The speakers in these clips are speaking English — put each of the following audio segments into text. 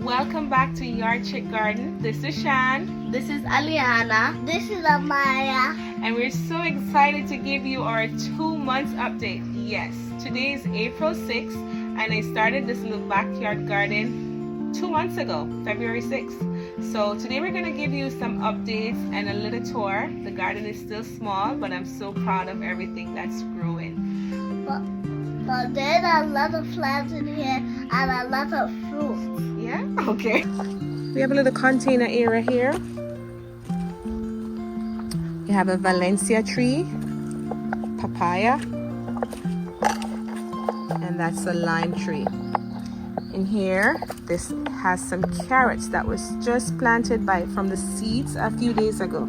Welcome back to Yard Chick Garden. This is Shan. This is Aliana. This is Amaya. And we're so excited to give you our 2 months update. Yes, today is April 6th and I started this little backyard garden 2 months ago, February 6th. So today we're going to give you some updates and a little tour. The garden is still small, but I'm so proud of everything that's growing. But there's a lot of plants in here and a lot of fruits. Yeah? Okay. We have a little container area here. We have a Valencia tree, papaya, and that's a lime tree. In here, this has some carrots that was just planted from the seeds a few days ago.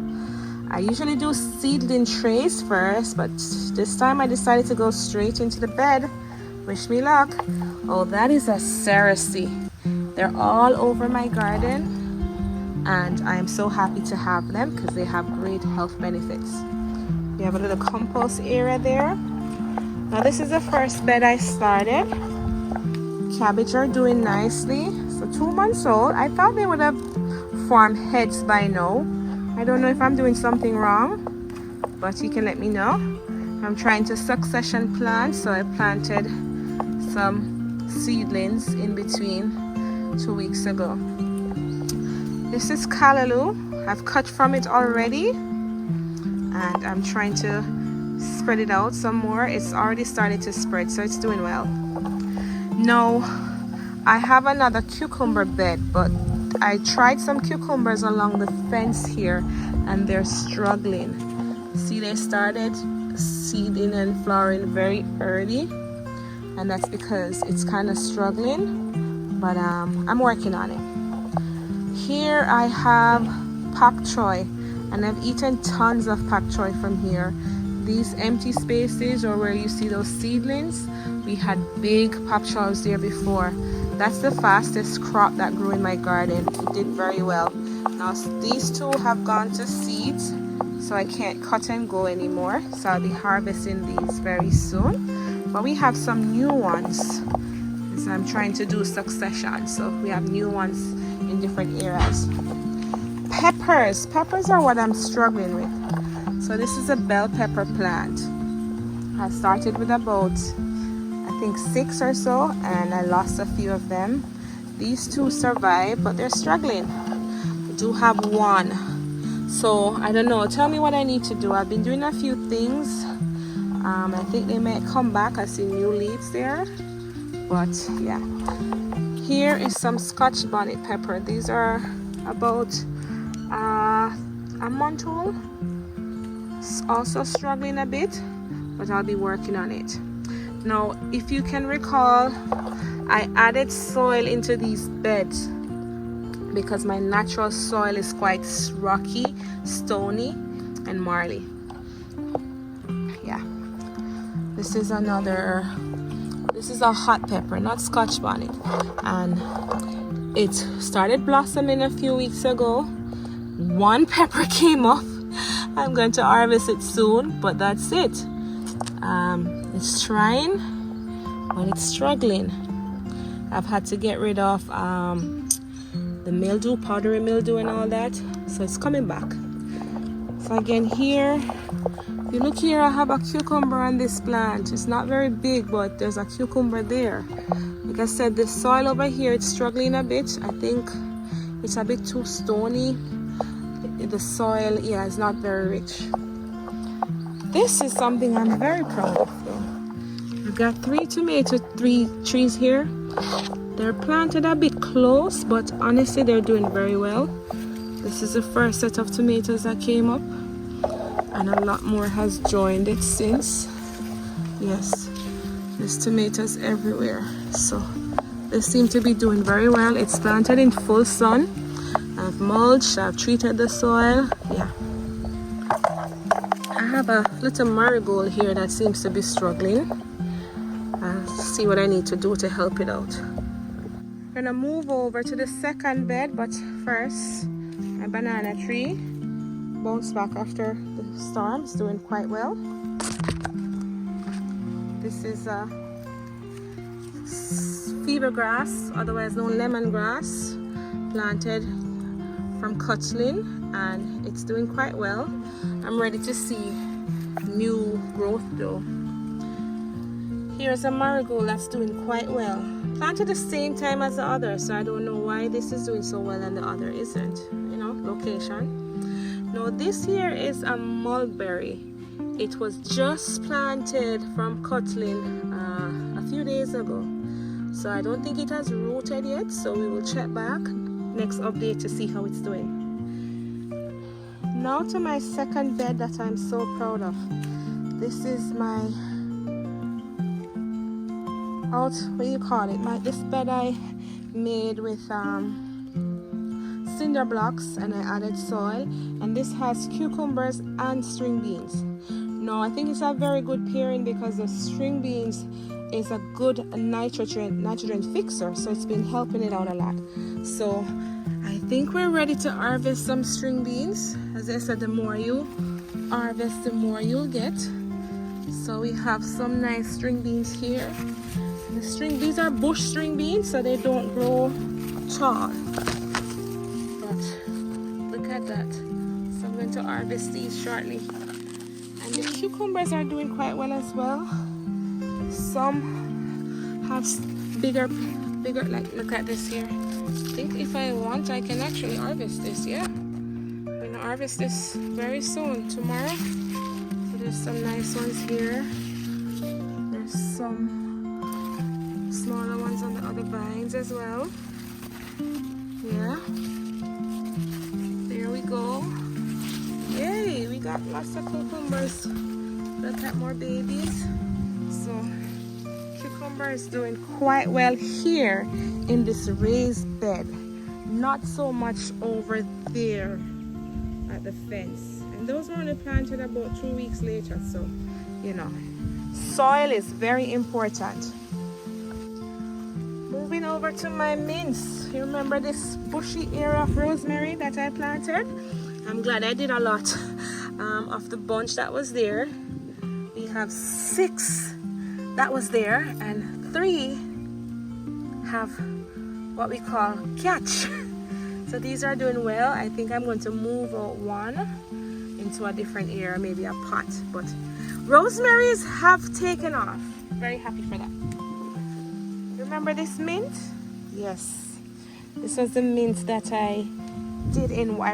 I usually do seedling trays first, but this time I decided to go straight into the bed. Wish me luck. Oh, that is a Cerasee. They're all over my garden, and I am so happy to have them because they have great health benefits. We have a little compost area there. Now this is the first bed I started. Cabbage are doing nicely. So 2 months old. I thought they would have formed heads by now. I don't know if I'm doing something wrong, but you can let me know. I'm trying to succession plant, so I planted some seedlings in between 2 weeks ago. This is Callaloo. I've cut from it already, and I'm trying to spread it out some more. It's already starting to spread, so it's doing well. Now, I have another cucumber bed, but I tried some cucumbers along the fence here and they're struggling. See, they started seeding and flowering very early, and that's because it's kind of struggling, but I'm working on it. Here I have pak choy, and I've eaten tons of pak choy from here. These empty spaces, or where you see those seedlings, we had big pak choys there before. That's the fastest crop that grew in my garden. It did very well. Now these two have gone to seeds, so I can't cut and go anymore. So I'll be harvesting these very soon. But we have some new ones. So I'm trying to do succession. So we have new ones in different areas. Peppers. Peppers are what I'm struggling with. So this is a bell pepper plant. I started with about, I think 6 or so, and I lost a few of them. These two survived, but they're struggling. I do have one, so I don't know. Tell me what I need to do. I've been doing a few things. I think they might come back. I see new leaves there, but yeah. Here is some Scotch bonnet pepper. These are about a month old. It's also struggling a bit, but I'll be working on it. Now, if you can recall, I added soil into these beds because my natural soil is quite rocky, stony, and marly. Yeah. This is a hot pepper, not Scotch bonnet. And it started blossoming a few weeks ago. One pepper came off. I'm going to harvest it soon, but that's it. It's trying, but it's struggling. I've had to get rid of the mildew, powdery mildew and all that, so it's coming back. So again, here, if you look here, I have a cucumber on this plant. It's not very big, but there's a cucumber there. Like I said, the soil over here, it's struggling a bit. I think it's a bit too stony. The soil, yeah, is not very rich. This is something I'm very proud of though. I've got 3 tomato trees here. They're planted a bit close, but honestly they're doing very well. This is the first set of tomatoes that came up, and a lot more has joined it since. Yes, there's tomatoes everywhere. So they seem to be doing very well. It's planted in full sun. I've mulched, I've treated the soil. Yeah. I have a little marigold here that seems to be struggling. I'll see what I need to do to help it out. I'm gonna move over to the second bed, but first, my banana tree bounced back after the storm. It's doing quite well. This is a fever grass, otherwise known lemongrass. planted from cutting, and it's doing quite well. I'm ready to see new growth though. Here's a marigold that's doing quite well. Planted the same time as the other, so I don't know why this is doing so well and the other isn't. You know, location. Now this here is a mulberry. It was just planted from cutting a few days ago, so I don't think it has rooted yet, so we will check back next update to see how it's doing. Now to my second bed that I'm so proud of. This is my what do you call it, this bed I made with cinder blocks, and I added soil, and this has cucumbers and string beans. Now I think it's a very good pairing because the string beans is a good nitrogen fixer, so it's been helping it out a lot. So I think we're ready to harvest some string beans. As I said, the more you harvest, the more you'll get. So we have some nice string beans here. These are bush string beans, so they don't grow tall. But look at that. So I'm going to harvest these shortly. And the cucumbers are doing quite well as well. Some have bigger, like look at this here. I think if I want, I can actually harvest this, yeah? I'm going to harvest this very soon, tomorrow. So there's some nice ones here. There's some smaller ones on the other vines as well. Yeah, there we go. Yay, we got lots of cucumbers. Look at more babies. So cucumber is doing quite well here in this raised bed, not so much over there at the fence. And those were only planted about 2 weeks later, so you know, soil is very important. Moving over to my mints. You remember this bushy area of rosemary that I planted? I'm glad I did a lot of the bunch that was there. We have 6 that was there, and 3 have what we call catch. So these are doing well. I think I'm going to move out one into a different area, maybe a pot. But rosemaries have taken off. Very happy for that. Remember this mint? Yes, this was the mint that I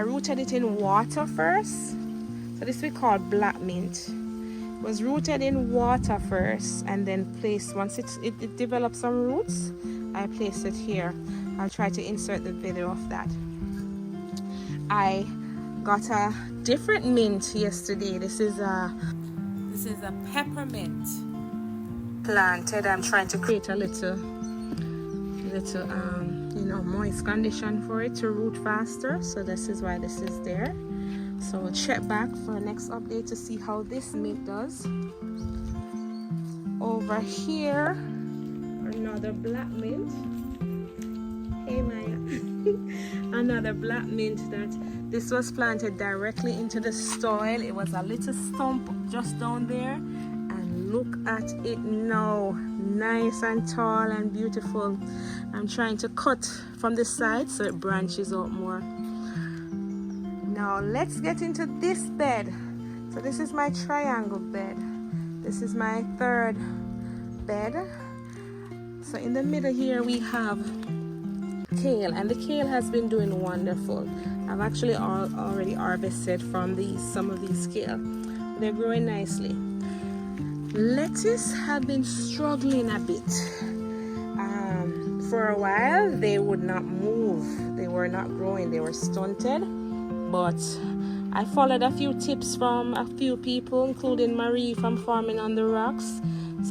rooted it in water first. So this we call black mint. It was rooted in water first and then placed, once it developed some roots, I placed it here. I'll try to insert the video of that. I got a different mint yesterday. This is a peppermint planted. I'm trying to create a little you know, moist condition for it to root faster, so this is why this is there. So we'll check back for the next update to see how this mint does. Over here, another black mint. Hey Maya. Another black mint that this was planted directly into the soil. It was a little stump just down there, and look at it now, nice and tall and beautiful. I'm trying to cut from the side so it branches out more. Now let's get into this bed. So this is my triangle bed. This is my third bed. So in the middle here we have kale, and the kale has been doing wonderful. I've actually already harvested from some of these kale. They're growing nicely. Lettuce have been struggling a bit. For a while they would not move. They were not growing. They were stunted. But I followed a few tips from a few people, including Marie from Farming on the Rocks.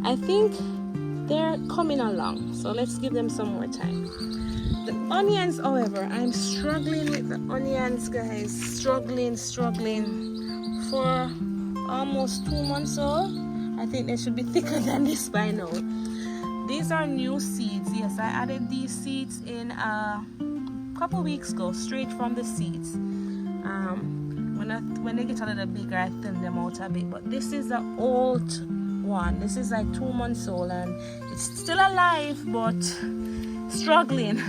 I think they're coming along, so let's give them some more time. The onions, however, I'm struggling with the onions, guys. Struggling for almost 2 months old. I think they should be thicker than this by now. These are new seeds. Yes, I added these seeds in a couple weeks ago, straight from the seeds. When they get a little bigger, I thin them out a bit. But this is an old one. This is like 2 months old, and it's still alive but struggling.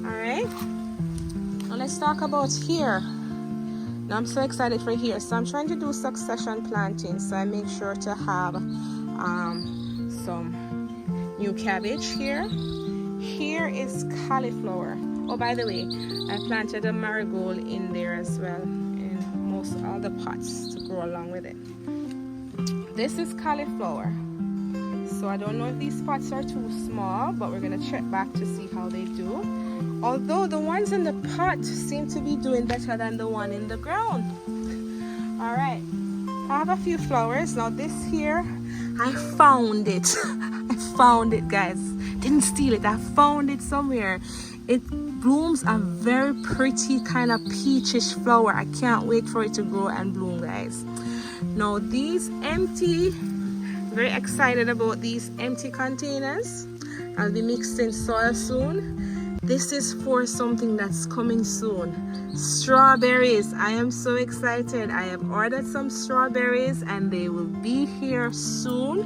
All right. right, now let's talk about here. Now I'm so excited for here. So I'm trying to do succession planting, so I make sure to have some new cabbage here. Here is cauliflower. Oh, by the way, I planted a marigold in there as well, in most all the pots to grow along with it. This is cauliflower. So I don't know if these pots are too small, but we're gonna check back to see how they do. Although the ones in the pot seem to be doing better than the one in the ground. All right, I have a few flowers. Now this here, I found it. I found it, guys. Didn't steal it. I found it somewhere. It blooms a very pretty kind of peachish flower. I can't wait for it to grow and bloom, guys. Now these empty, very excited about these empty containers. I'll be mixing soil soon. This is for something that's coming soon. Strawberries. I am so excited. I have ordered some strawberries and they will be here soon.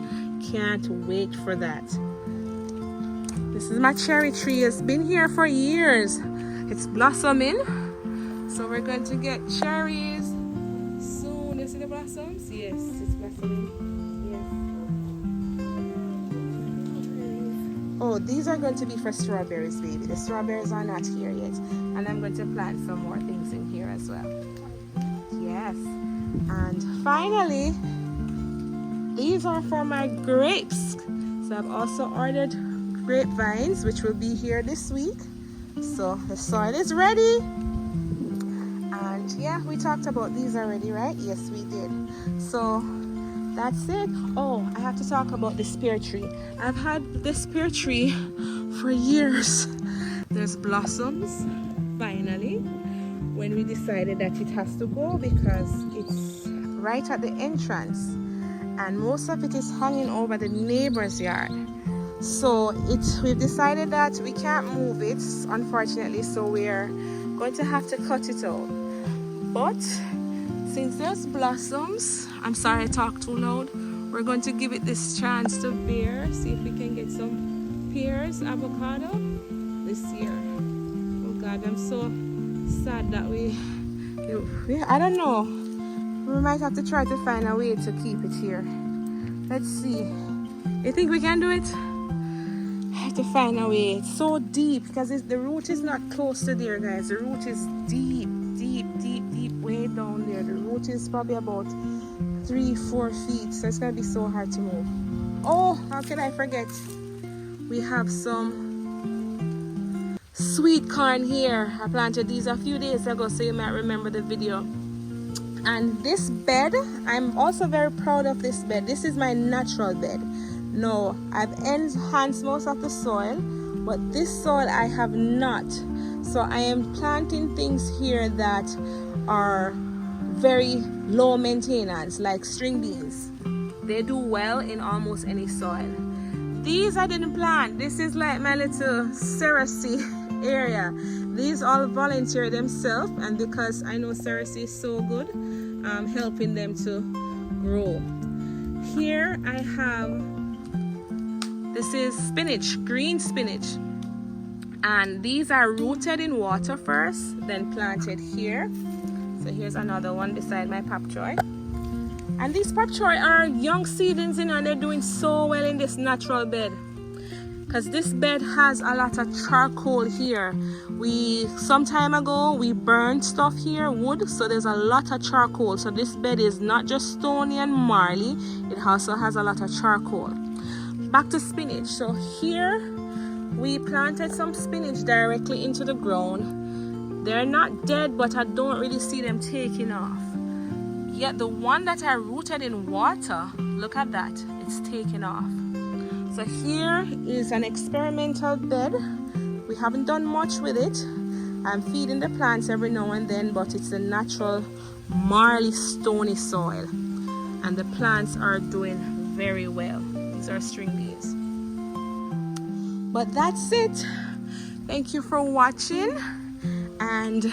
Can't wait for that. This is my cherry tree. It's been here for years. It's blossoming. So we're going to get cherries soon. You see the blossoms? Yes, it's blossoming. Oh, these are going to be for strawberries, baby. The strawberries are not here yet. And I'm going to plant some more things in here as well. Yes. And finally, these are for my grapes. So I've also ordered grapevines, which will be here this week. So the soil is ready. And yeah, we talked about these already, right? Yes, we did. So that's it. Oh, I have to talk about this pear tree. I've had this pear tree for years. There's blossoms, finally, when we decided that it has to go because it's right at the entrance and most of it is hanging over the neighbor's yard. So we've decided that we can't move it, unfortunately, so we're going to have to cut it out. But since there's blossoms, I'm sorry I talk too loud, we're going to give it this chance to bear, see if we can get some pears, avocado this year. Oh God, I'm so sad that I don't know, we might have to try to find a way to keep it here. Let's see. You think we can do it? I have to find a way. It's so deep because the root is not close to there, guys. The root is deep, way down there. The root is probably about 3-4 feet, so it's gonna be so hard to move. Oh, how can I forget? We have some sweet corn here. I planted these a few days ago, so you might remember the video. And this bed, I'm also very proud of this bed. This is my natural bed. No, I've enhanced most of the soil, but this soil I have not. So I am planting things here that are very low maintenance, like string beans. They do well in almost any soil. These I didn't plant. This is like my little Cerasee area. These all volunteer themselves, and because I know Cerasee is so good, I'm helping them to grow. Here I have, this is spinach, green spinach. And these are rooted in water first, then planted here. So here's another one beside my pop choy. And these pop choy are young seedlings, and they're doing so well in this natural bed. Because this bed has a lot of charcoal here. Some time ago, we burned stuff here, wood, so there's a lot of charcoal. So this bed is not just stony and marly, it also has a lot of charcoal. Back to spinach. So here, we planted some spinach directly into the ground. They're not dead, but I don't really see them taking off. Yet the one that I rooted in water, look at that, it's taking off. So here is an experimental bed. We haven't done much with it. I'm feeding the plants every now and then, but it's a natural marly stony soil. And the plants are doing very well. These are string beans. But that's it. Thank you for watching. And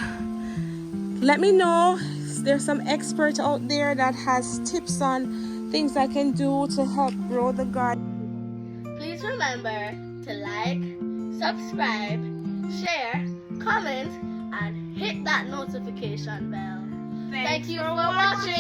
let me know if there's some expert out there that has tips on things I can do to help grow the garden. Please remember to like, subscribe, share, comment. that notification bell. Thanks you for for watching.